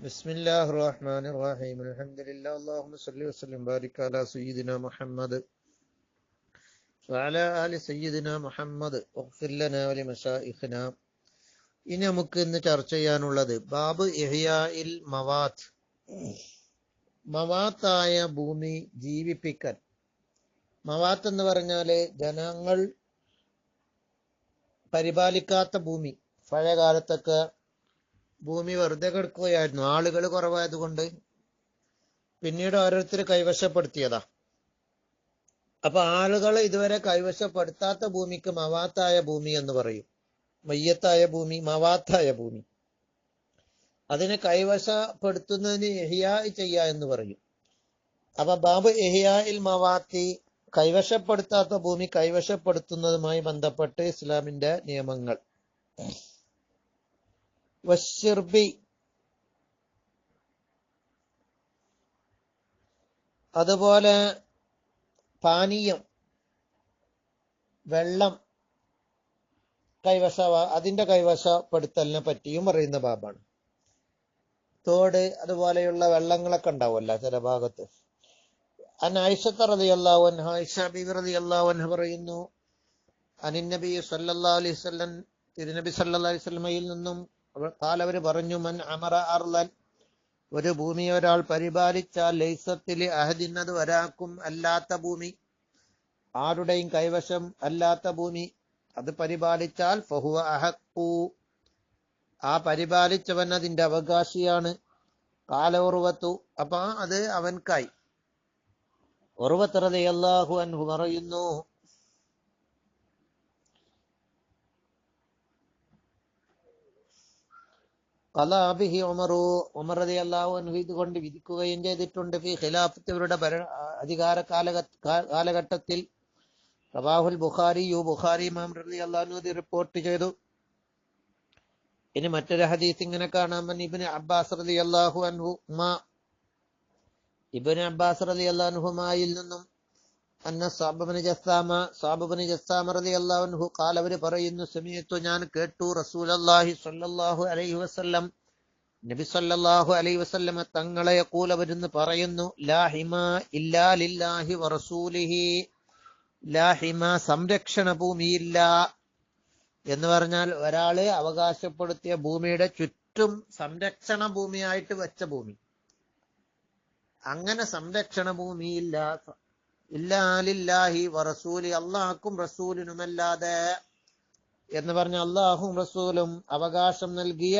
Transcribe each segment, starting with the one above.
ബിസ്മില്ലാഹിർ റഹ്മാനിർ റഹീം അൽഹംദുലില്ലാഹി അല്ലാഹുമ്മ സ്വല്ലി വസല്ലിം ബാരിക് അലാ സയ്യിദിനാ മുഹമ്മദ് വഅലാ ആലി സയ്യിദിനാ മുഹമ്മദ് വഗ്ഫിർ ലനാ വലി മശായിഖിനാ. ഇനി നമുക്ക് ഇന്ന് ചർച്ച ചെയ്യാനുള്ളത് ബാബ് ഇഹ്യാഇൽ മവാത്ത്, മവാത്തായ ഭൂമി ജീവിപ്പിക്കൽ. മവാത്ത് എന്ന് പറഞ്ഞാല് ജനങ്ങൾ പരിപാലിക്കാത്ത ഭൂമി. പഴയ കാലത്തൊക്കെ ഭൂമി വെറുതെ കിടക്കുകയായിരുന്നു, ആളുകൾ കുറവായതുകൊണ്ട്. പിന്നീട് ഓരോരുത്തർ കൈവശപ്പെടുത്തിയതാ. അപ്പൊ ആളുകൾ ഇതുവരെ കൈവശപ്പെടുത്താത്ത ഭൂമിക്ക് മവാത്തായ ഭൂമി എന്ന് പറയും. മയ്യത്തായ ഭൂമി, മവാത്തായ ഭൂമി. അതിനെ കൈവശപ്പെടുത്തുന്നതിന് ഇഹ്യാ ചെയ്യുക എന്ന് പറയും. അപ്പൊ ബാബ് ഇഹ്യാഇൽ മവാത്തി, കൈവശപ്പെടുത്താത്ത ഭൂമി കൈവശപ്പെടുത്തുന്നതുമായി ബന്ധപ്പെട്ട് ഇസ്ലാമിന്റെ നിയമങ്ങൾ. വശിർബി, അതുപോലെ പാനീയം, വെള്ളം അതിന്റെ കൈവശപ്പെടുത്തലിനെ പറ്റിയും പറയുന്ന ബാബാണ്. തോട് അതുപോലെയുള്ള വെള്ളങ്ങളൊക്കെ ഉണ്ടാവുമല്ലോ ചില ഭാഗത്ത്. ആയിഷ റളിയല്ലാഹു അൻഹ, ആയിഷ ബീവി റളിയല്ലാഹു അൻഹ പറയുന്നു, അനിന്നബി സല്ലല്ലാഹു അലൈഹി വസല്ലം, തിരുനബി സല്ലല്ലാഹു അലൈഹി വസല്ലമയിൽ നിന്നും അവർ പറഞ്ഞു, മൻ അമറ അർളൻ, ഒരു ഭൂമിയെ ഒരാൾ പരിപാലിച്ചാൽ, ലൈസത്തിൽ അഹദിൻ, അത് ഒരാൾക്കും അല്ലാത്ത ഭൂമി, ആരുടെയും കൈവശം അല്ലാത്ത ഭൂമി, അത് പരിപാലിച്ചാൽ ഫഹുവ അഹഖു, ആ പരിപാലിച്ചവൻ അതിന്റെ അവകാശിയാണ്. ഖാല ഉർവത്തു, അപ്പൊ അത് അവൻകായി. ഉർവത്ത് റളിയല്ലാഹു അൻഹു പറയുന്നു, ഖലാബിഹി ഉമറു, ഉമർ റളിയല്ലാഹു അൻഹു ഇതുകൊണ്ട് വിധിക്കുകയും ചെയ്തിട്ടുണ്ട്. ഫി ഖിലാഫത്ത്, ഇവരുടെ അധികാര കാലഘട്ടത്തിൽ. റവാഹുൽ ബുഖാരി, ബുഖാരി ഇമാം റളിയല്ലാഹു അൻഹു റിപ്പോർട്ട് ചെയ്തു. ഇനി മറ്റൊരു ഹദീസ് ഇങ്ങനെ കാണാം, ഇബ്നു അബ്ബാസ് റളിയല്ലാഹു അൻഹു, ഇബ്നു അബ്ബാസ് റളിയല്ലാഹു അൻഹുമായിൽ നിന്നും, അന്ന സാബിബ്നു ജസ്സാമ റളിയല്ലാഹു അൻഹു ഖാല, അവര് പറയുന്നു, സമീഅതു, ഞാൻ കേട്ടു, റസൂലുള്ളാഹി സ്വല്ലല്ലാഹു അലൈഹി വസല്ലം, നബി സല്ലല്ലാഹു അലൈഹി വസല്ലം തങ്ങളെ യഖൂൽ, അവരെന്ന് പറയുന്നു, ലാ ഹിമാ ഇല്ലാ ലില്ലാഹി വറസൂലിഹി, ലാ ഹിമാ, സംരക്ഷണ ഭൂമിയില്ല എന്ന് പറഞ്ഞാൽ ഒരാള് അവകാശപ്പെടുത്തിയ ഭൂമിയുടെ ചുറ്റും സംരക്ഷണ ഭൂമിയായിട്ട് വെച്ച ഭൂമി, അങ്ങനെ സംരക്ഷണ ഭൂമിയില്ല. ഇല്ലാ ലില്ലാഹി വറസൂലി, അള്ളാഹുക്കും റസൂലിനുമല്ലാതെ എന്ന് പറഞ്ഞ അള്ളാഹും റസൂലും അവകാശം നൽകിയ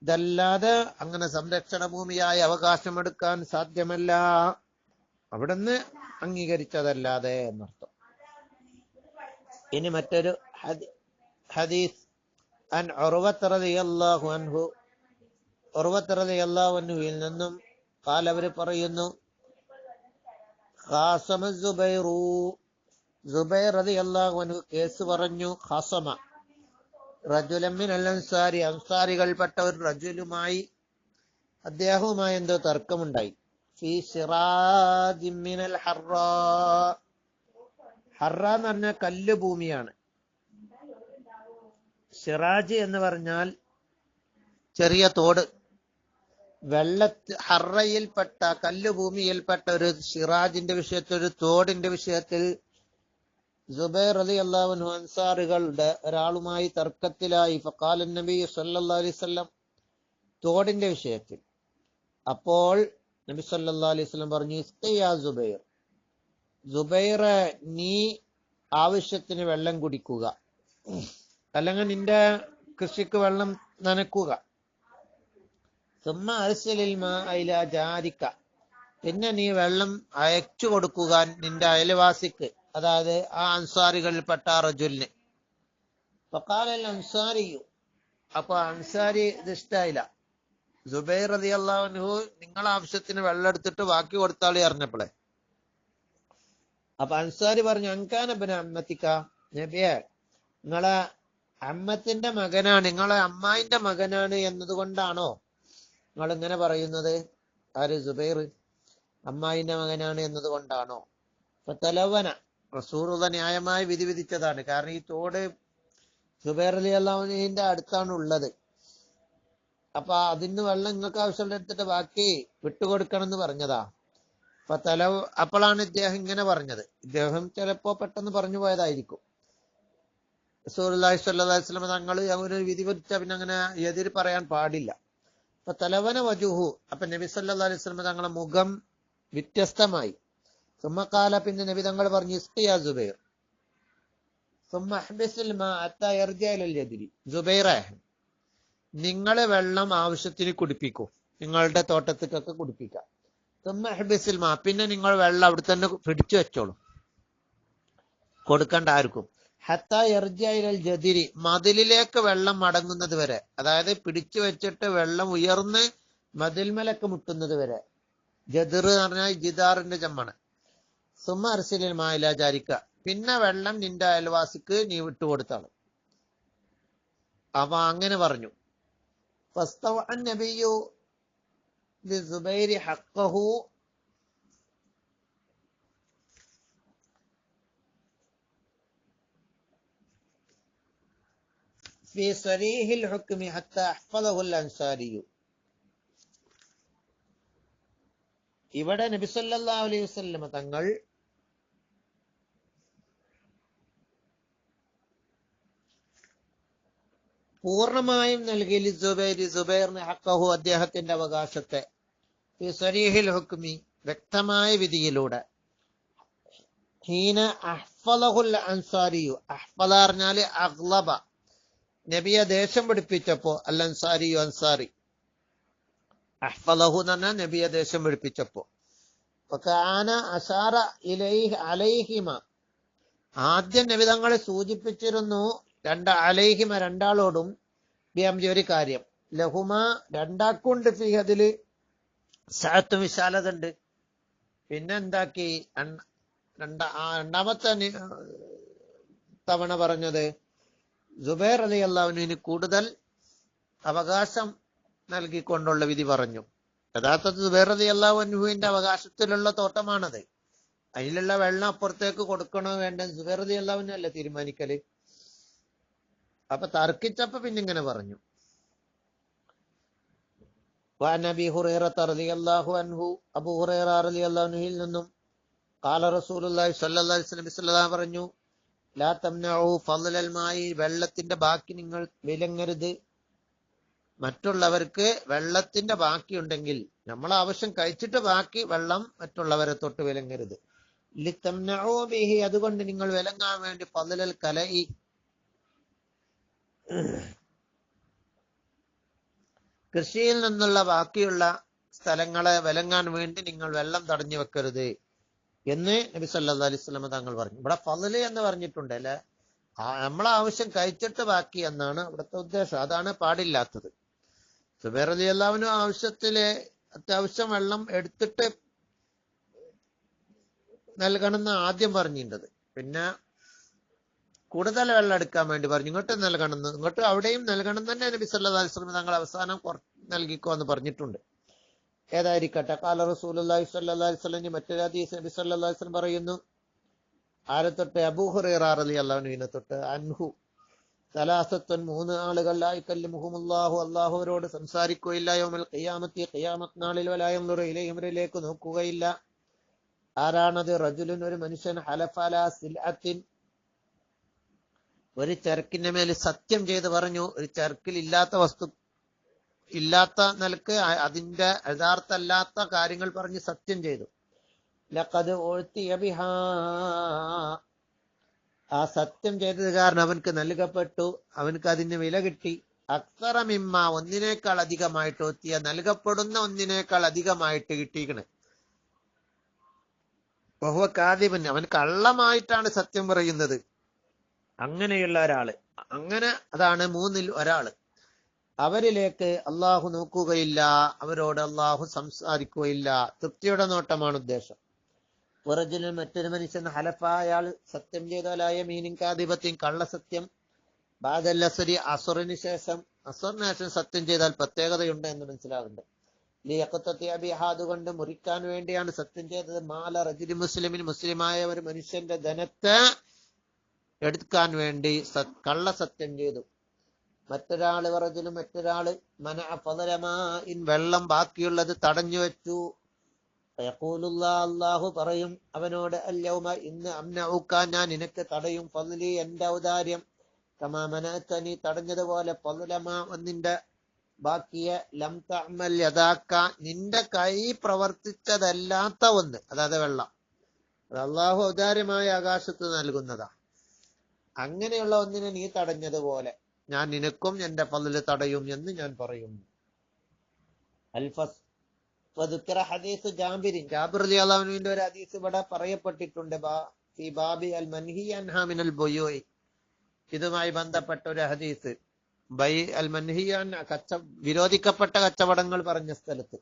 ഇതല്ലാതെ അങ്ങനെ സംരക്ഷണ ഭൂമിയായി അവകാശമെടുക്കാൻ സാധ്യമല്ല, അവിടുന്ന് അംഗീകരിച്ചതല്ലാതെ എന്നർത്ഥം. ഇനി മറ്റൊരു ഹദീസ്, അൻ ഉർവത്ത് റളിയല്ലാഹു അൻഹു, ഉർവത്ത് റളിയല്ലാഹു അൻഹുവിൽ നിന്നും ഖാല, അവര് പറയുന്നു, ഖാസമ സുബൈറു, സുബൈർ റളിയല്ലാഹു അൻഹു കേസ് പറഞ്ഞു, ഖാസമ റജുലൻ മിനൽ അൻസാരി, അൻസാരികൾപ്പെട്ട ഒരു റജുലുമായി, അദ്ദേഹവുമായി എന്തോ തർക്കമുണ്ടായി. ഫീ സിറാജിൻ മിനൽ ഹർറാ, ഹർറ എന്ന് പറഞ്ഞാൽ കല്ല് ഭൂമിയാണ്. സിറാജ് എന്ന് പറഞ്ഞാൽ ചെറിയ തോട്. ഹർറയിൽപ്പെട്ട കല്ലുഭൂമിയിൽപ്പെട്ട ഒരു സിറാജിന്റെ വിഷയത്തിൽ, ഒരു തോടിന്റെ വിഷയത്തിൽ സുബൈർ റളിയല്ലാഹു അൻഹു അൻസാറുകളുടെ ഒരാളുമായി തർക്കത്തിലായി. ഫഖാല നബി സല്ലല്ലാഹു അലൈഹി വസല്ലം, തോടിന്റെ വിഷയത്തിൽ. അപ്പോൾ നബി സല്ലല്ലാഹു അലൈഹി വസല്ലം പറഞ്ഞു, ഇസ്ഖിയാ സുബൈർ, സുബൈറെ, നീ ആവശ്യത്തിന് വെള്ളം കുടിക്കുക, അല്ലെങ്കിൽ നിന്റെ കൃഷിക്ക് വെള്ളം നനക്കുക. സുമ്മ അർസിലിൽ മാഅ ഇലാ ജാരിക, പിന്നെ നീ വെള്ളം അയച്ചു കൊടുക്കുക നിന്റെ അയൽവാസിക്ക്, അതായത് ആ അൻസാരികളിൽപ്പെട്ട റജുലിന്. ഫഖാലൽ അൻസാരിയു, അപ്പൊ അൻസാരി ഇത് ഇഷ്ടായില്ല. സുബൈർ റളിയല്ലാഹു അൻഹു നിങ്ങൾ ആവശ്യത്തിന് വെള്ളം എടുത്തിട്ട് ബാക്കി കൊടുത്താളി അറിഞ്ഞപ്പോളെ. അപ്പൊ അൻസാരി പറഞ്ഞു, അൻകാന ഇബ്നു അമ്മത്തിക, നബിയെ, നിങ്ങളെ അമ്മത്തിന്റെ മകനാണ്, നിങ്ങളെ അമ്മായിന്റെ മകനാണ് എന്നതുകൊണ്ടാണോ നിങ്ങൾ ഇങ്ങനെ പറയുന്നത്? ആര്? സുബൈർ അമ്മായിന്റെ മകനാണ് എന്നതുകൊണ്ടാണോ? അപ്പൊ തലവന, റസൂലുള്ള ന്യായമായി വിധി വിധിച്ചതാണ്. കാരണം ഈ തോട് സുബൈർ റളിയല്ലാഹു അൻഹുവിന്റെ അടുത്താണ് ഉള്ളത്. അപ്പൊ അതിന് വെള്ളം നിങ്ങൾക്ക് ആവശ്യമുള്ള എടുത്തിട്ട് ബാക്കി വിട്ടുകൊടുക്കണം എന്ന് പറഞ്ഞതാ. അപ്പൊ അപ്പോഴാണ് ഇദ്ദേഹം ഇങ്ങനെ പറഞ്ഞത്. ഇദ്ദേഹം ചിലപ്പോ പെട്ടെന്ന് പറഞ്ഞു പോയതായിരിക്കും. റസൂലുള്ളാഹി സ്വല്ലല്ലാഹി അലൈഹി വസല്ലം തങ്ങൾ ഒരു വിധി വരിച്ച പിന്നെ അങ്ങനെ എതിര് പറയാൻ പാടില്ല. അപ്പൊ തലവന വജുഹു, അപ്പൊ നബി സല്ലല്ലാഹു അലൈഹി വസല്ലം തങ്ങളെ മുഖം വ്യത്യസ്തമായി. സുമ്മക്കാല, പിന്നെ നബി തങ്ങൾ പറഞ്ഞു, ഇസ്ഖിയാ സുബൈർ സുമ്മ അഹ്ബിസിൽ മാ ഹത്താ യർജിഅ ഇലൽ യദ്രി. സുബൈറേ, നിങ്ങളെ വെള്ളം ആവശ്യത്തിന് കുടിപ്പിക്കൂ, നിങ്ങളുടെ തോട്ടത്തിക്കൊക്കെ കുടിപ്പിക്കാം. സുമ്മ അഹ്ബിസിൽ മാ, പിന്നെ നിങ്ങൾ വെള്ളം അവിടെ തന്നെ പിടിച്ചു വെച്ചോളൂ, കൊടുക്കണ്ട ആർക്കും. ഹത്താ യർജിഅ ഇലൽ ജദിരി, മതിലിലേക്ക് വെള്ളം മടങ്ങുന്നത് വരെ, അതായത് പിടിച്ചു വെച്ചിട്ട് വെള്ളം ഉയർന്ന് മതിൽമലക്ക് മുട്ടുന്നത് വരെ. ജദിർ എന്ന് പറഞ്ഞാൽ ജിദാറിന്റെ ജമ്മാണ്. സുമ്മ അർസിലിൽ മാ ഇലാ ജാരിക, പിന്നെ വെള്ളം നിന്റെ അയൽവാസിക്ക് നീ വിട്ടുകൊടുത്താണ്. അപ്പൊ അങ്ങനെ പറഞ്ഞു. ഫസ്തവഅൻ നബിയ്യു ലിസുബൈരി ഹഖ്ഖഹു ഫീ സരീഹിൽ ഹുക്മി ഹത്താ അഹ്ഫളഹുൽ അൻസാരിയു. ഇവിടെ നബി സല്ലല്ലാഹു അലൈഹി വസല്ലം തങ്ങൾ പൂർണ്ണമായും നൽകി ലിസുബൈരി, സുബൈറിന് ഹഖ്ഖഹു, അദ്ദേഹത്തിന്റെ അവകാശത്തെ, ഫീ സരീഹിൽ ഹുക്മി, വ്യക്തമായ വിധിയിലൂടെ. ഹീന അഹ്ഫളഹുൽ അൻസാരിയു, അഹ്ഫള പറഞ്ഞാല് അഗ്ലബ, നബിയെ ദേഷ്യം പിടിപ്പിച്ചപ്പോ, അൽ അൻസാരിയു, അൻസാരി. അഹ്ഫളഹു എന്ന് പറഞ്ഞാൽ നബിയെ ദേഷ്യം പിടിപ്പിച്ചപ്പോ. വകാന അശാറ ഇലൈഹി അലൈഹിമ, ആദ്യം നബി തങ്ങളെ സൂചിപ്പിച്ചിരുന്നു അലൈഹിമ, രണ്ടാളോടും, ബിഅംരി, ഒരു കാര്യം, ലഹുമ, രണ്ടാക്കുണ്ട്, ഫീ, അതില് സഅത്തും, വിശാലത ഉണ്ട്. പിന്നെ എന്താക്കി രണ്ടാമത്തെ തവണ പറഞ്ഞത് സുബൈർ റളിയല്ലാഹു അൻഹുവിന് കൂടുതൽ അവകാശം നൽകിക്കൊണ്ടുള്ള വിധി പറഞ്ഞു. യഥാർത്ഥത്തിൽ സുബൈർ റളിയല്ലാഹു അൻഹുവിന്റെ അവകാശത്തിലുള്ള തോട്ടമാണത്. അതിലുള്ള വെള്ളം അപ്പുറത്തേക്ക് കൊടുക്കണോ വേണ്ട സുബൈർ റളിയല്ലാഹു അൻഹു അല്ലേ തീരുമാനിക്കല്. അപ്പൊ തർക്കിച്ചപ്പോ പിന്നെ ഇങ്ങനെ പറഞ്ഞു. വഅൻ അബീ ഹുറൈറത റളിയല്ലാഹു അൻഹു, അബൂ ഹുറൈറ റളിയല്ലാഹു അൻഹുവിൽ നിന്നും, ഖാല റസൂലുള്ളാഹി സ്വല്ലല്ലാഹു അലൈഹി വസല്ലം പറഞ്ഞു, ലാ തംനഉ ഫളൽ മായി, വെള്ളത്തിന്റെ ബാക്കി നിങ്ങൾ വിലങ്ങരുത്. മറ്റുള്ളവർക്ക് വെള്ളത്തിന്റെ ബാക്കി ഉണ്ടെങ്കിൽ, നമ്മൾ ആവശ്യം കഴിച്ചിട്ട് ബാക്കി വെള്ളം മറ്റുള്ളവരെ തൊട്ട് വിലങ്ങരുത്. ലിതംനഉ ബിഹി, അതുകൊണ്ട് നിങ്ങൾ വിലങ്ങാൻ വേണ്ടി, ഫളൽ കലഇ, കൃഷിയിൽ നിന്നുള്ള ബാക്കിയുള്ള സ്ഥലങ്ങളെ വിലങ്ങാൻ വേണ്ടി നിങ്ങൾ വെള്ളം തടഞ്ഞു വെക്കരുത് എന്ന് നബി സല്ലല്ലാഹു അലൈഹി വസല്ലം തങ്ങൾ പറഞ്ഞു. ഇവിടെ ഫളല് എന്ന് പറഞ്ഞിട്ടുണ്ട് അല്ലെ, നമ്മളെ ആവശ്യം കഴിച്ചിട്ട് ബാക്കി എന്നാണ് ഇവിടുത്തെ ഉദ്ദേശം. അതാണ് പാടില്ലാത്തത്. സുബൈർ റളിയല്ലാഹു അൻഹു ആവശ്യത്തില് അത്യാവശ്യം വെള്ളം എടുത്തിട്ട് നൽകണമെന്ന് ആദ്യം പറഞ്ഞിട്ടുണ്ട്. പിന്നെ കൂടുതൽ വെള്ളം എടുക്കാൻ വേണ്ടി പറഞ്ഞു ഇങ്ങോട്ട് നൽകണമെന്ന്. ഇങ്ങോട്ട് അവിടെയും നൽകണം തന്നെ നബി സല്ലല്ലാഹു അലൈഹി വസല്ലം തങ്ങൾ അവസാനം നൽകിക്കോ എന്ന് പറഞ്ഞിട്ടുണ്ട്. ഏതായിരിക്കട്ടെ, ഖാല റസൂലുള്ളാഹി സ്വല്ലല്ലാഹു അലൈഹി വസല്ലം, മറ്റൊരു ഹദീസ് നബി സല്ലല്ലാഹു അലൈഹി വസല്ലം പറയുന്നു, ആരെ തൊട്ട്, അബൂ ഹുറൈറ റളിയല്ലാഹു അൻഹുവിനെ തൊട്ട്, അൻഹു, സലാസത്തുൻ, മൂന്ന് ആളുകൾ, ലാ യുകല്ലിമുഹുമുല്ലാഹു, അല്ലാഹു അവരോട് സംസാരിക്കുകയില്ല, യൗമൽ ഖിയാമത്തി, ഖിയാമത്ത് നാളിൽ, വലാ യൻദുറു ഇലൈഹിം, അവരിലേക്ക് നോക്കുകയില്ല. ആരാണത്? റജുലുൻ, ഒരു മനുഷ്യൻ, ഹലഫ അലാ സിൽഅത്തിൻ, ഒരു ചരക്കിന്റെ മേൽ സത്യം ചെയ്ത് പറഞ്ഞു, ഒരു ചരക്കിൽ ഇല്ലാത്ത വസ്തു, ഇല്ലാത്ത നിലക്ക് അതിന്റെ യഥാർത്ഥല്ലാത്ത കാര്യങ്ങൾ പറഞ്ഞ് സത്യം ചെയ്തു. ലഖദ് ഉഅ്തിയ ബിഹാ, ആ സത്യം ചെയ്തത് കാരണം അവൻക്ക് നൽകപ്പെട്ടു, അവൻക്ക് അതിന് വില കിട്ടി. അക്സറ മിമ്മ, ഒന്നിനേക്കാൾ അധികമായിട്ട്, ഉഅ്തിയ, നൽകപ്പെടുന്ന ഒന്നിനേക്കാൾ അധികമായിട്ട് കിട്ടിയിരിക്കണ്. വഹുവ കാദിബൻ, അവൻ കള്ളമായിട്ടാണ് സത്യം പറയുന്നത്. അങ്ങനെയുള്ള ഒരാള്, അങ്ങനെ അതാണ് മൂന്നിൽ ഒരാള്. അവരിലേക്ക് അള്ളാഹു നോക്കുകയില്ല, അവരോട് അള്ളാഹു സംസാരിക്കുകയില്ല. തൃപ്തിയുടെ നോട്ടമാണ് ഉദ്ദേശം. പുറജിന് മറ്റൊരു മനുഷ്യൻ, ഹലഫ, അയാൾ സത്യം ചെയ്താലായ മീനിൻ കാദിബത്തിൻ, കള്ളസത്യം, ബാദൽ അസ്രി, അസുറിന് ശേഷം, അസുറിന് ശേഷം സത്യം ചെയ്താൽ പ്രത്യേകതയുണ്ട് എന്ന് മനസ്സിലാകുന്നുണ്ട്. ലിയഖ്തത്തി ബിഹാ, അതുകൊണ്ട് മുറിക്കാൻ വേണ്ടിയാണ് സത്യം ചെയ്തത്. മാല റജുലി മുസ്ലിമിൻ, മുസ്ലിമായ ഒരു മനുഷ്യന്റെ ധനത്തെ എടുക്കാൻ വേണ്ടി കള്ളസത്യം ചെയ്തു. മറ്റൊരാള് പറഞ്ഞു, മറ്റൊരാള് വെള്ളം ബാക്കിയുള്ളത് തടഞ്ഞു വെച്ചു. അല്ലാഹു പറയും അവനോട്, അല്യൗമ ഇന്ന് അംനഉക ഞാൻ നിനക്ക് തടയും, ഫദ്ലി എന്റെ ഔദാര്യം, കമാ മനഅതനി തടഞ്ഞതുപോലെ, ഫദ്ലമാ ഒന്നിന്റെ ബാക്കിയെ, ലം തഅമൽ യദാക നിന്റെ കൈ പ്രവർത്തിച്ചതല്ലാത്ത ഒന്ന്, അതായത് വെള്ളം. അത് അള്ളാഹു ഔദാര്യമായ ആകാശത്ത് നൽകുന്നതാ. അങ്ങനെയുള്ള ഒന്നിനെ നീ തടഞ്ഞതുപോലെ ഞാൻ നിനക്കും എന്റെ ഫദ്ല് തടയും എന്ന് ഞാൻ പറയും. ഹദീസ് ജാബിർ റളിയല്ലാഹു അൻഹുവിന്റെ ഒരു ഹദീസ് ഇവിടെ പറയപ്പെട്ടിട്ടുണ്ട്. ഫി ബാബി അൽ മൻഹി അൻഹാ മിനൽ ബുയൂഇ, ഇതുമായി ബന്ധപ്പെട്ട ഒരു ഹദീസ്. ബൈ അൽ മൻഹി അൻ വിരോധിക്കപ്പെട്ട കച്ചവടങ്ങൾ പറഞ്ഞ സ്ഥലത്ത്.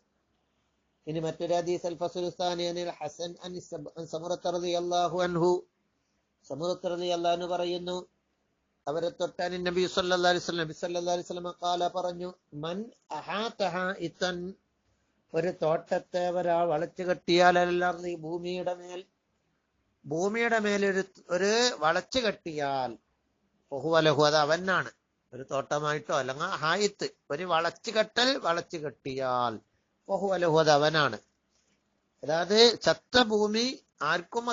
ഇനി മറ്റൊരു ഹദീസ്, അൽ ഫസ്ലു സാനി അനിൽ ഹസൻ അൻ സമുറത്ത് റളിയല്ലാഹു അൻഹു, സമുറത്ത് റളിയല്ലാഹു അൻഹു പറയുന്നു, അവരെ തൊട്ടാൻ നബി സല്ലല്ലാഹു അലൈഹി വസല്ലം, നബി സല്ലല്ലാഹു അലൈഹി വസല്ലം ഖാല പറഞ്ഞു, മൻ അഹാതഹ ഇതൻ ഒരു തോട്ടത്തെ ഒരാൾ വളച്ചു കെട്ടിയാൽ, അല്ലർദി ഭൂമിയുടെ മേൽ ഒരു വളച്ചു കെട്ടിയാൽ, ഫഹുവ ലഹു അത് അവനാണ്. ഒരു തോട്ടമായിട്ടോ അല്ലെങ്കിൽ ഹായിത്ത് ഒരു വളച്ചു കെട്ടിയാൽ, ഫഹുവ ലഹു അത് അവനാണ്. അതായത് ചത്ത ഭൂമി ആർക്കും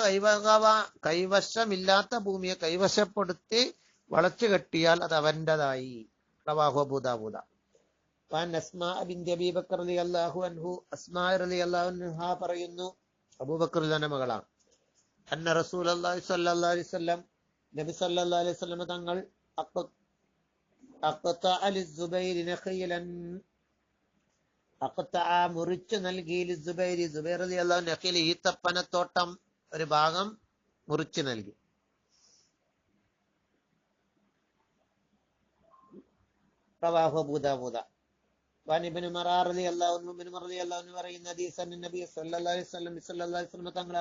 കൈവശമില്ലാത്ത ഭൂമിയെ കൈവശപ്പെടുത്തി വളച്ചു കെട്ടിയാൽ അത് അവന്റേതായി. റവാഹു അബൂ ദാവൂദ. അസ്മാ ബിൻത് അബീ ബക്കർ റളിയല്ലാഹു അൻഹു, അസ്മാ റളിയല്ലാഹു അൻഹ പറയുന്നു, അബൂബക്കറിന്റെ മകളാണ്, അന്ന റസൂലുള്ളാഹി സ്വല്ലല്ലാഹു അലൈഹി വസല്ലം നബി സല്ലല്ലാഹു അലൈഹി വസല്ലം തങ്ങൾ മുറിച്ചു നൽകി സുബൈർ റളിയല്ലാഹു അൻഹു ഈത്തപ്പനത്തോട്ടം ഒരു ഭാഗം മുറിച്ചു നൽകി. റവാഹു അബൂ ദാവൂദ. ഇബ്നു ഉമർ റളിയല്ലാഹു അൻഹു പറയുന്ന ഹദീസ്, നബി സല്ലല്ലാഹു അലൈഹി വസല്ലം തങ്ങൾ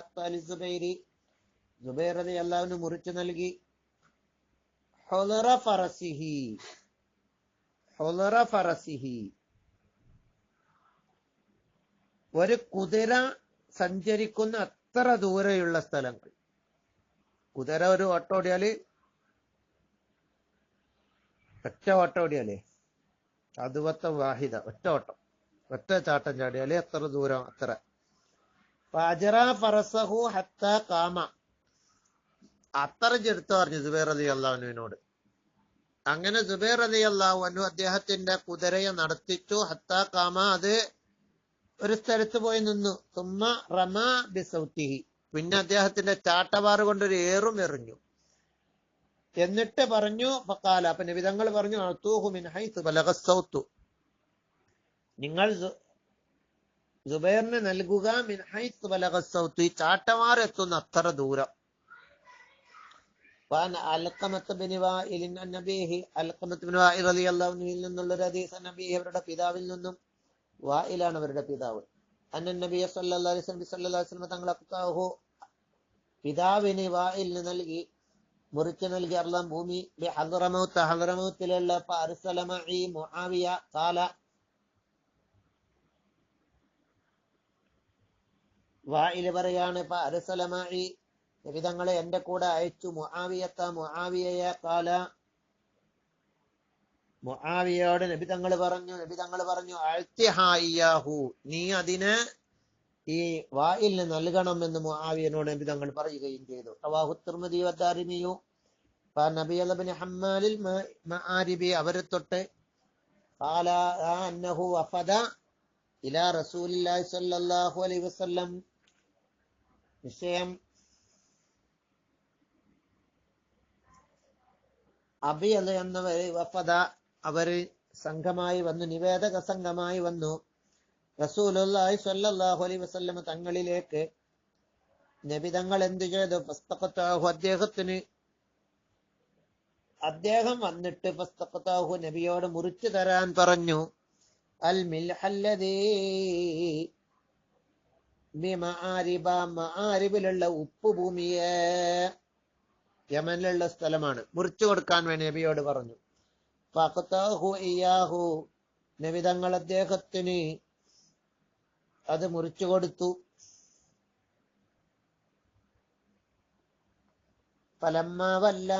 സുബൈർ റളിയല്ലാഹു അൻഹു മുറിച്ചു നൽകി. ഹുലറ ഫറസിഹി ഒരു കുതിര സഞ്ചരിക്കുന്ന അത്ര ദൂരെയുള്ള സ്ഥലങ്ങൾ. കുതിര ഒരു ഓട്ടോടിയാല് അതുവത്ത വാഹിദ ഒറ്റ ചാട്ടം ചാടിയാല് എത്ര ദൂരം അത്ര. ഫറസഹു ഹത്താ ഖാമ അത്ര ചെടുത്തു പറഞ്ഞു സുബൈർ റളിയല്ലാഹു അൻഹുവിനോട്. അങ്ങനെ സുബൈർ റളിയല്ലാഹു അൻഹു അദ്ദേഹത്തിന്റെ കുതിരയെ നടത്തിച്ചു. ഹത്താ ഖാമ അത് ഒരു സ്ഥലത്ത് പോയി നിന്നു. സുമ്മ റമാ ബിസൗതിഹി പിന്നെ അദ്ദേഹത്തിന്റെ ചാട്ടവാറ് കൊണ്ടൊരു ഏറും എറിഞ്ഞു. എന്നിട്ട് പറഞ്ഞു, ഫഖാല അപ്പൊ നബി തങ്ങൾ പറഞ്ഞു, അഅതൂഹു മിൻ ഹൈസു ബലഗ സൗതു നിങ്ങൾ സുബൈറിന് നൽകുക, മിൻ ഹൈസു ബലഗ സൗതു ഈ ചാട്ടവാറ് എത്തുന്ന അത്ര ദൂരം. അൽഖമത്ത് ബിൻ വാഇൽ റളിയല്ലാഹു അൻഹുവിൽ നിന്നുള്ളൊരു ഹദീസ്, നബി അവരുടെ പിതാവിൽ നിന്നും, വായിലാണ് അവരുടെ പിതാവ്, അന്ന നബി സല്ലല്ലാഹു അലൈഹി വസല്ലം തങ്ങൾ അഖ്താഹു പിതാവിന് വായിലിന് നൽകി, മുറിച്ചു നൽകി അർളം ഭൂമി, ഹദ്റമൗത്തിലുള്ള ഫഅർസല മഈ മുആവിയ ഖാല വായില് പറയാണ്, ഫഅർസല മഈ നബി തങ്ങളെ എന്റെ കൂടെ അയച്ചു, മുആവിയയെ ഖാല മുആവിയയോട് നബി തങ്ങൾ പറഞ്ഞു അഅ്തിഹാ ഇയ്യാഹു നീ അതിനെ ഈ വായിലിന് നൽകണം എന്ന് മുആവിയനോട് നബി തങ്ങൾ പറയുകയും ചെയ്തു. റവാഹു തിർമിദി വദാരിമിയു. നബി ഇബ്നു ഹമ്മാലിൽ മആരിബി അവരെ തൊട്ട് ഖാല അന്നഹു വഫദ ഇലാ റസൂലില്ലാഹി സ്വല്ലല്ലാഹു അലൈഹി വസല്ലം നിശ്ചയം അബി അല്ല എന്നവര് വഫദ അവര് സംഘമായി വന്നു, നിവേദക സംഘമായി വന്നു റസൂലുള്ളാഹി സ്വല്ലല്ലാഹു അലൈഹി വസല്ലം തങ്ങളിലേക്ക്. നബി തങ്ങൾ എന്ത് ചെയ്തു? ഫസ്തഖതാഹു അദ്ദേഹം വന്നിട്ട് ഫസ്തഖതാഹു നബിയോട് മുറിച്ചു തരാൻ പറഞ്ഞു. അൽ മിൽഹല്ലദീ മആരിബിലുള്ള ഉപ്പ് ഭൂമിയെ, യമനിലുള്ള സ്ഥലമാണ്, മുറിച്ചു കൊടുക്കാൻ വേണ്ടി നബിയോട് പറഞ്ഞു. ഫഖതാഹു ഇയ്യാഹു നബി തങ്ങൾ അദ്ദേഹത്തിന് അത് മുറിച്ചു കൊടുത്തു. ഫലമ്മ വല്ല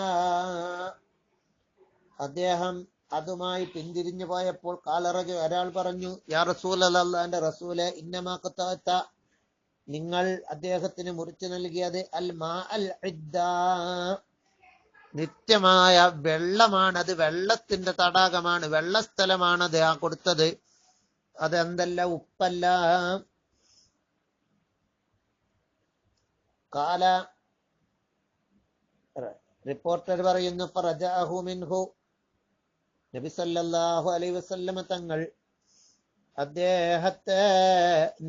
അദ്ദേഹം അതുമായി പിന്തിരിഞ്ഞു പോയപ്പോൾ കാലറജു ഒരാൾ പറഞ്ഞു, യാ റസൂലല്ലാഹ്, അല്ലാഹുവിന്റെ റസൂലെ, ഇന്നമാ ഖതഅത, നിങ്ങൾ അദ്ദേഹത്തിന് മുറിച്ചു നൽകിയത് അൽ മാ അൽ ഇദ്ദാ, നിത്യമായ വെള്ളമാണത്, വെള്ളത്തിന്റെ തടാകമാണ്, വെള്ളസ്ഥലമാണത് ആ കൊടുത്തത്, അതെന്തല്ല, ഉപ്പല്ല. കാല, റിപ്പോർട്ടർ പറയുന്നു, ഫറജഅഹു മിൻഹു, നബി സല്ലല്ലാഹു അലൈഹി വസല്ലമ തങ്ങൾ അദ്ദേഹത്തെ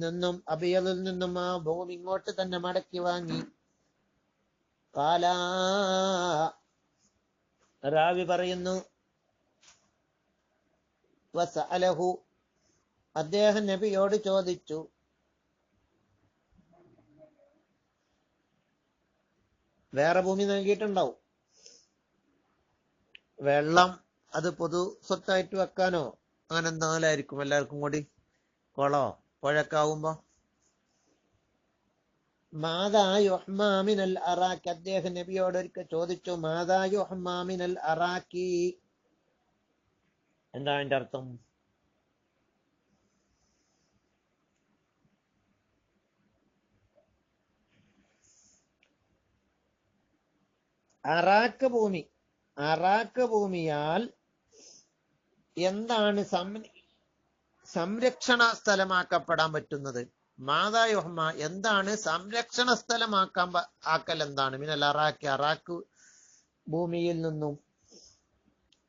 നിന്നും അബിയലിൽ നിന്നും ആ ഭൂമി ഇങ്ങോട്ട് തന്നെ മടക്കി വാങ്ങി. കാല, റാവി പറയുന്നു, വസഅലഹു, അദ്ദേഹം നബിയോട് ചോദിച്ചു, വേറെ ഭൂമി നൽകിയിട്ടുണ്ടാവും, വെള്ളം അത് പൊതു സ്വത്തായിട്ട് വെക്കാനോ അങ്ങനെ എന്തായാലായിരിക്കും, എല്ലാവർക്കും കൂടി കുളോ പുഴക്കാവുമ്പോ. മാതാ യുഹ്മാമിനൽ അറാക്കി, അദ്ദേഹം നബിയോട് ഒരിക്കൽ ചോദിച്ചു, മാതാ യുഹ്മാമിനൽ അറാക്കി, എന്താ അതിന്റെ അർത്ഥം? അറാക്ക് ഭൂമി, അറാക്ക് ഭൂമിയാൽ എന്താണ് സംരക്ഷണ സ്ഥലമാക്കപ്പെടാൻ പറ്റുന്നത്? മാതാ യുഹ്മ, എന്താണ് സംരക്ഷണ ആക്കൽ എന്താണ്? മിനൽ അറാക്ക്, അറാക്ക് ഭൂമിയിൽ നിന്നും.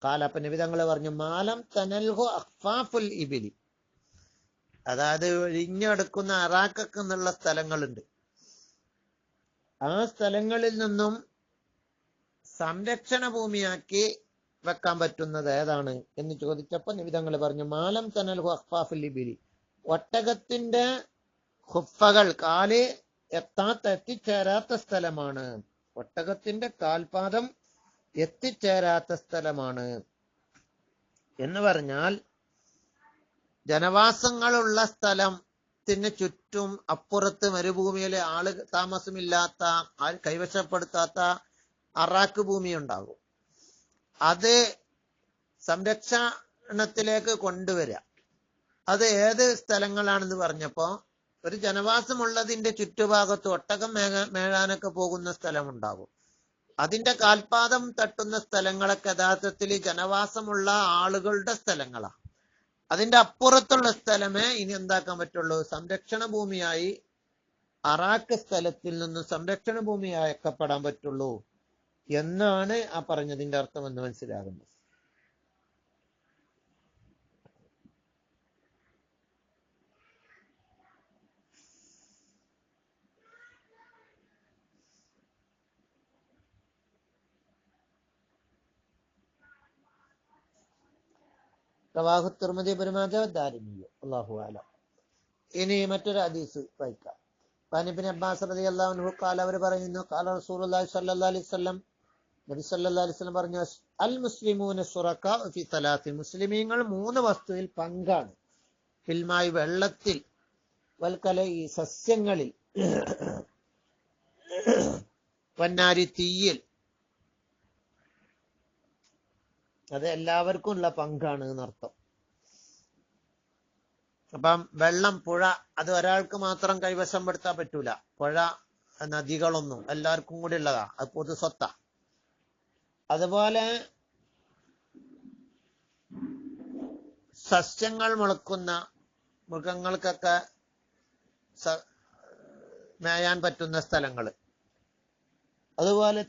കാലപ്പ നബിതങ്ങള് പറഞ്ഞു, മാലം തനൽഹു അഖ്ഫാഫുൽ ഇബിലി, അതായത് ഒഴിഞ്ഞെടുക്കുന്ന അറാക്കൊക്കെ എന്നുള്ള സ്ഥലങ്ങളുണ്ട്, ആ സ്ഥലങ്ങളിൽ നിന്നും സംരക്ഷണ ഭൂമിയാക്കി വെക്കാൻ പറ്റുന്നത് ഏതാണ് എന്ന് ചോദിച്ചപ്പോ നബിതങ്ങൾ പറഞ്ഞു, മാലം തനൽഹു അഖ്ഫാഫുൽ ഇബിലി, ഒട്ടകത്തിന്റെ ഖുഫകൾ, കാല് എത്തിച്ചേരാത്ത സ്ഥലമാണ്, ഒട്ടകത്തിന്റെ കാൽപാദം എത്തിച്ചേരാത്ത സ്ഥലമാണ്. എന്ന് പറഞ്ഞാൽ ജനവാസങ്ങളുള്ള സ്ഥലത്തിന് ചുറ്റും അപ്പുറത്ത് മരുഭൂമിയിലെ ആള് താമസമില്ലാത്ത, കൈവശപ്പെടുത്താത്ത അറാക്ക് ഭൂമി ഉണ്ടാകും. അത് സംരക്ഷണത്തിലേക്ക് കൊണ്ടുവരിക. അത് ഏത് സ്ഥലങ്ങളാണെന്ന് പറഞ്ഞപ്പോ, ഒരു ജനവാസമുള്ളതിന്റെ ചുറ്റുഭാഗത്ത് ഒട്ടകം മേഴാനൊക്കെ പോകുന്ന സ്ഥലമുണ്ടാകും. അതിന്റെ കാൽപാദം തട്ടുന്ന സ്ഥലങ്ങളൊക്കെ യഥാർത്ഥത്തിൽ ജനവാസമുള്ള ആളുകളുടെ സ്ഥലങ്ങളാണ്. അതിന്റെ അപ്പുറത്തുള്ള സ്ഥലമേ ഇനി എന്താക്കാൻ പറ്റുള്ളൂ, സംരക്ഷണ ഭൂമിയായി, അറാക്ക് സ്ഥലത്തിൽ നിന്നും സംരക്ഷണ ഭൂമിയാക്കപ്പെടാൻ പറ്റുള്ളൂ എന്നാണ് ആ പറഞ്ഞതിന്റെ അർത്ഥം എന്ന് മനസ്സിലാകുന്നത്. റവാഹു തിർമിദി ഇബ്നു മാജ ദാരിമി, അല്ലാഹു അഅലം. ഇനി മറ്റൊരു ഹദീസ് വായിക്കാം. ഇബ്നു അബ്ബാസ് റളിയല്ലാഹു അൻഹു ഖാല, അവർ പറയുന്നു, ഖാല റസൂലുള്ളാഹി സ്വല്ലല്ലാഹു അലൈഹി വസല്ലം, നബി സല്ലല്ലാഹു അലൈഹി വസല്ലം പറഞ്ഞു, അൽ മുസ്ലിമൂന ശുറകാ ഫി സലാത്തി, മുസ്ലിമീങ്ങൾ 3 വസ്തുവിൽ പങ്കാണ്, ഫിൽമായി വെള്ളത്തിൽ, വൽക്കല ഈ സസ്യങ്ങളിൽ, വന്നാരി തീയിൽ, അത് എല്ലാവർക്കും ഉള്ള പങ്കാണ് എന്നർത്ഥം. അപ്പം വെള്ളം, പുഴ, അത് ഒരാൾക്ക് മാത്രം കൈവശം പെടുത്താൻ പറ്റൂല. പുഴ, നദികളൊന്നും എല്ലാവർക്കും കൂടി ഉള്ളതാ, അത് പൊതു സ്വത്താ. അതുപോലെ സസ്യങ്ങൾ മുളക്കുന്ന, മൃഗങ്ങൾക്കൊക്കെ മേയാൻ പറ്റുന്ന സ്ഥലങ്ങള്, അതുപോലെ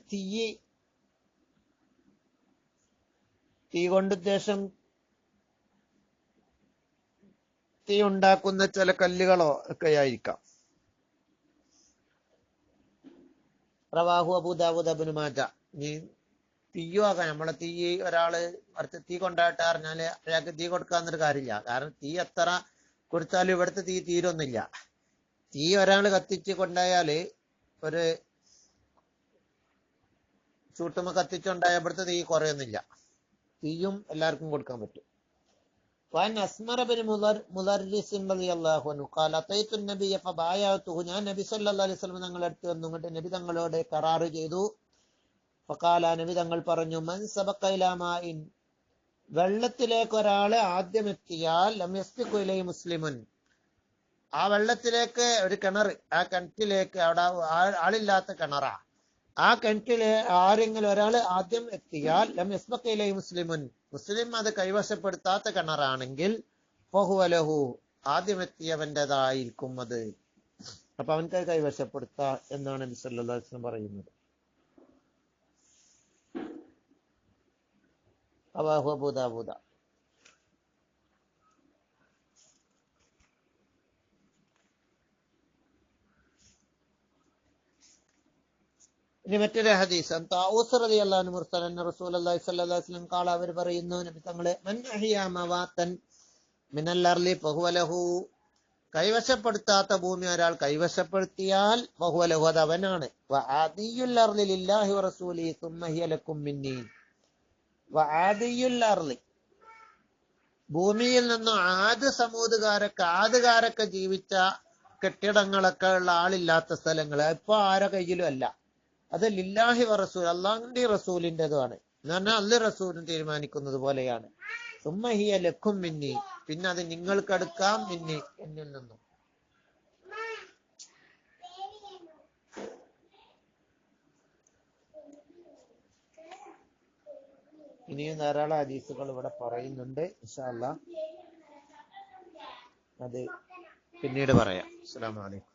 തീ കൊണ്ട് ഉദ്ദേശം തീ ഉണ്ടാക്കുന്ന ചില കല്ലുകളോ ഒക്കെ ആയിരിക്കാം. റവാഹു അബൂ ദാവൂദ് ഇബ്നു മാജ. തീയോ ആകാം, നമ്മളെ തീ, ഒരാള് അടുത്ത് തീ കൊണ്ടായിട്ട് അറിഞ്ഞാല് അയാൾക്ക് തീ കൊടുക്കാന്നൊരു കാര്യമില്ല. കാരണം തീ എത്ര കൊടുത്താലും ഇവിടുത്തെ തീ തീരൊന്നുമില്ല. തീ ഒരാൾ കത്തിച്ച് കൊണ്ടായാല്, ഒരു ചൂട്ടുമ്പ കത്തിച്ചുണ്ടായ ഇവിടുത്തെ തീ കുറയൊന്നുമില്ല. തീയും എല്ലാവർക്കും കൊടുക്കാൻ പറ്റും. وعن أسمر بن مدرس رضي الله عنه قال أتيت النبي فبايعته, ഞാൻ നബി സല്ലല്ലാഹു അലൈഹി വസല്ലം തങ്ങളുടെ അടുത്ത് വന്നു, നബി തങ്ങളോട് കരാറ് ചെയ്തു. ഫഖാല, നബി തങ്ങൾ പറഞ്ഞു, മൻ സബഖ ഇലാ മാഇൻ, വെള്ളത്തിലേക്ക് ഒരാള് ആദ്യം എത്തിയാൽ ലം യസ്ബിഖു ഇലൈഹി മുസ്ലിമുൻ, ആ വെള്ളത്തിലേക്ക് ഒരു കിണർ, ആ കിണറ്റിലേക്ക്, അവിടെ ആളില്ലാത്ത കിണറാ, ആ കിണറ്റില് ആരെങ്കിലും ഒരാൾ ആദ്യം എത്തിയാൽ ലം യസ്ബിഖു ഇലൈഹി മുസ്ലിമുൻ, മുസ്ലിം അത് കൈവശപ്പെടുത്താത്ത കിണറാണെങ്കിൽ ഫഹുവ ലഹു, ആദ്യം എത്തിയവന്റേതായിരിക്കും അത്. അപ്പൊ അവൻക്ക് കൈവശപ്പെടുത്ത എന്നാണ് നബി സല്ലല്ലാഹു അലൈഹി വസല്ലം പറയുന്നത്. റവാഹു അബൂ ദാവൂദ. ഇനി മറ്റൊരു ഹദീസ്, താഊസ് റളിയല്ലാഹു അൻഹു മുർസൽ അന്ന റസൂലുള്ളാഹി സ്വല്ലല്ലാഹു അലൈഹി വസല്ലം ഖാല, അവർ പറയുന്നു, നബി തങ്ങളെ, മൻ അഹ്യാ മവാതൻ മിനൽ അർളി ഫഹുവ ലഹു, കൈവശപ്പെടുത്താത്ത ഭൂമി ഒരാൾ കൈവശപ്പെടുത്തിയാൽ ഫഹുവ ലഹു, അത് അവനാണ്. വആദിയുൽ അർളി ലില്ലാഹി വറസൂലിഹി സുമ്മ ഹിയ ലക്കും മിന്നി, വആദിയുൽ അർളി, ഭൂമിയിൽ നിന്നും ആദുകാരൊക്കെ ജീവിച്ച കെട്ടിടങ്ങളൊക്കെ ഉള്ള ആളില്ലാത്ത സ്ഥലങ്ങൾ ഇപ്പൊ ആരെ കയ്യിലും അല്ല, അത് ലില്ലാഹി വറസൂൽ, അള്ളാഹുവിന്റെ റസൂലിൻ്റെതുമാണ് എന്ന് പറഞ്ഞാൽ അള്ളി റസൂലും തീരുമാനിക്കുന്നത് പോലെയാണ്. സുമ്മ ഹിയ ലക്കും മിന്നി, പിന്നെ അത് നിങ്ങൾക്ക് എടുക്കാം, മിന്നി, എന്നിൽ നിന്നും. ഇനിയും ധാരാളം ഹദീസുകൾ ഇവിടെ പറയുന്നുണ്ട്, ഇൻഷാ അല്ലാഹ് അത് പിന്നീട് പറയാം. അസ്സലാമു അലൈക്കും.